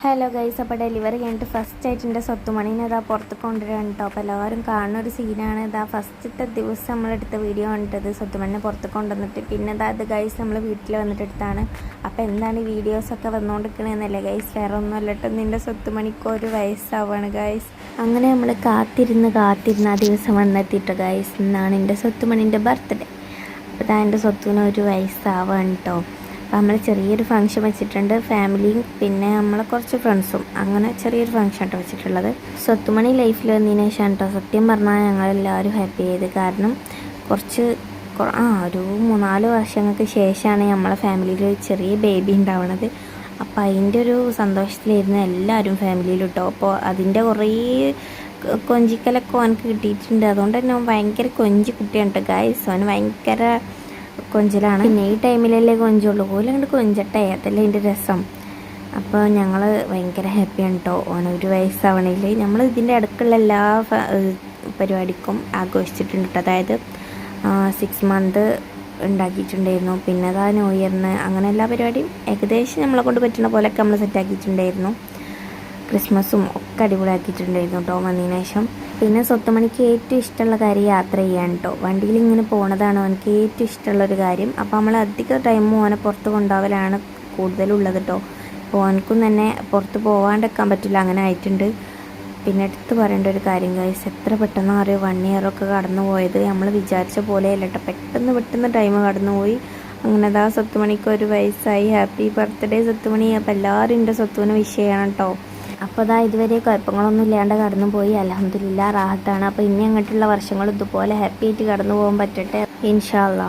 Hello guys, അപ്പോൾ delivery കഴിഞ്ഞിട്ട് first ആയിട്ട് എൻ്റെ സ്വത്തുമണീനെ ഇതാ പുറത്ത് കൊണ്ടുവരാൻ കേട്ടോ. അപ്പോൾ എല്ലാവരും കാണുന്ന ഒരു സീനാണ്. ഇതാ ഫസ്റ്റത്തെ ദിവസം നമ്മളെടുത്ത വീഡിയോ കണ്ടത് സ്വത്തുമണിനെ പുറത്ത് കൊണ്ടുവന്നിട്ട് പിന്നെ അത് ഗൈസ് നമ്മൾ വീട്ടിൽ വന്നിട്ട് എടുത്താണ്. അപ്പോൾ എന്താണ് ഈ വീഡിയോസൊക്കെ വന്നുകൊണ്ടിരിക്കണമെന്നല്ലേ ഗൈസ്, വേറെ ഒന്നും അല്ലട്ടോ, നിൻ്റെ സ്വത്തുമണിക്ക് ഒരു വയസ്സാവാണ് ഗൈസ്. അങ്ങനെ നമ്മൾ കാത്തിരുന്ന് ആ ദിവസം വന്നെത്തിയിട്ട് ഗൈസ്, ഇന്നാണ് എൻ്റെ സ്വത്തുമണിൻ്റെ ബർത്ത്ഡേ. അപ്പോൾ ഇതാ എൻ്റെ സ്വത്തുവിന് ഒരു വയസ്സാവാണ് കേട്ടോ. അപ്പോൾ നമ്മൾ ചെറിയൊരു ഫംഗ്ഷൻ വെച്ചിട്ടുണ്ട്, ഫാമിലിയും പിന്നെ നമ്മളെ കുറച്ച് ഫ്രണ്ട്സും, അങ്ങനെ ചെറിയൊരു ഫംഗ്ഷൻ കേട്ടോ വെച്ചിട്ടുള്ളത്. സ്വത്തുമണി ലൈഫിൽ വന്നതിന് ശേഷം കേട്ടോ സത്യം പറഞ്ഞാൽ ഞങ്ങളെല്ലാവരും ഹാപ്പി ആയത്. കാരണം ഒരു 3-4 വർഷങ്ങൾക്ക് ശേഷമാണ് നമ്മളെ ഫാമിലിയിൽ ഒരു ചെറിയ ബേബി ഉണ്ടാവുന്നത്. അപ്പോൾ അതിൻ്റെ ഒരു സന്തോഷത്തിലായിരുന്നു എല്ലാവരും ഫാമിലിയിൽ കേട്ടോ. അപ്പോൾ അതിൻ്റെ കുറേ കൊഞ്ചിക്കലൊക്കെ അവനക്ക് കിട്ടിയിട്ടുണ്ട്. അതുകൊണ്ട് തന്നെ അവൻ ഭയങ്കര കൊഞ്ചി കുട്ടിയാണ് കേട്ടോ ഗായ്സ്. അവന് ഭയങ്കര കൊഞ്ചലാണ്. പിന്നെ ഈ ടൈമിലല്ലേ കൊഞ്ചുള്ളൂ, പോലെ അങ്ങോട്ട് കൊഞ്ചട്ടെ, അതല്ലേ അതിൻ്റെ രസം. അപ്പോൾ ഞങ്ങൾ ഭയങ്കര ഹാപ്പിയാണ് കേട്ടോ. ഓനൊരു വയസ്സാവണേൽ നമ്മൾ ഇതിൻ്റെ അടുക്കുള്ള എല്ലാ പരിപാടിക്കും ആഘോഷിച്ചിട്ടുണ്ട് കേട്ടോ. അതായത് 6 മന്ത് ഉണ്ടാക്കിയിട്ടുണ്ടായിരുന്നു, പിന്നെ അതാ ന്യൂ ഇയറിന്, അങ്ങനെ എല്ലാ പരിപാടിയും ഏകദേശം നമ്മളെ കൊണ്ട് പറ്റുന്ന പോലെയൊക്കെ നമ്മൾ സെറ്റാക്കിയിട്ടുണ്ടായിരുന്നു. ക്രിസ്മസും ഒക്കെ അടിപൊളിയാക്കിയിട്ടുണ്ടായിരുന്നു കേട്ടോ വന്നതിന് ശേഷം. പിന്നെ സ്വത്തുമണിക്ക് ഏറ്റവും ഇഷ്ടമുള്ള കാര്യം യാത്ര ചെയ്യാൻ കേട്ടോ. വണ്ടിയിൽ ഇങ്ങനെ പോണതാണ് അവനക്ക് ഏറ്റവും ഇഷ്ടമുള്ളൊരു കാര്യം. അപ്പോൾ നമ്മൾ അധിക ടൈമും ഓനെ പുറത്ത് കൊണ്ടുപോകലാണ് കൂടുതലുള്ളത് കേട്ടോ. അപ്പോൾ ഓനക്കും തന്നെ പുറത്ത് പോകാണ്ടിരിക്കാൻ പറ്റില്ല, അങ്ങനെ ആയിട്ടുണ്ട്. പിന്നെ എടുത്ത് പറയേണ്ട ഒരു കാര്യം ഗൈസ്, എത്ര പെട്ടെന്ന് അറിയോ 1 ഇയറൊക്കെ കടന്നു പോയത്. നമ്മൾ വിചാരിച്ച പോലെയല്ല കേട്ടോ, പെട്ടെന്ന് ടൈം കടന്നു പോയി. അങ്ങനെ അതാ സ്വത്തുമണിക്ക് ഒരു വയസ്സായി. ഹാപ്പി ബർത്ത്ഡേ സ്വത്തുമണി. അപ്പോൾ എല്ലാവരും എൻ്റെ സ്വത്തുവിന് വിഷ് ചെയ്യണം കേട്ടോ. അപ്പോൾ അതാ ഇതുവരെ കുഴപ്പങ്ങളൊന്നും ഇല്ലാണ്ട് കടന്നു പോയി, അൽഹംദുലില്ലാ റാഹത്താണ്. അപ്പോൾ ഇനി അങ്ങോട്ടുള്ള വർഷങ്ങൾ ഇതുപോലെ ഹാപ്പി ആയിട്ട് കടന്നു പോകാൻ പറ്റട്ടെ ഇൻഷാ അല്ലാഹ്.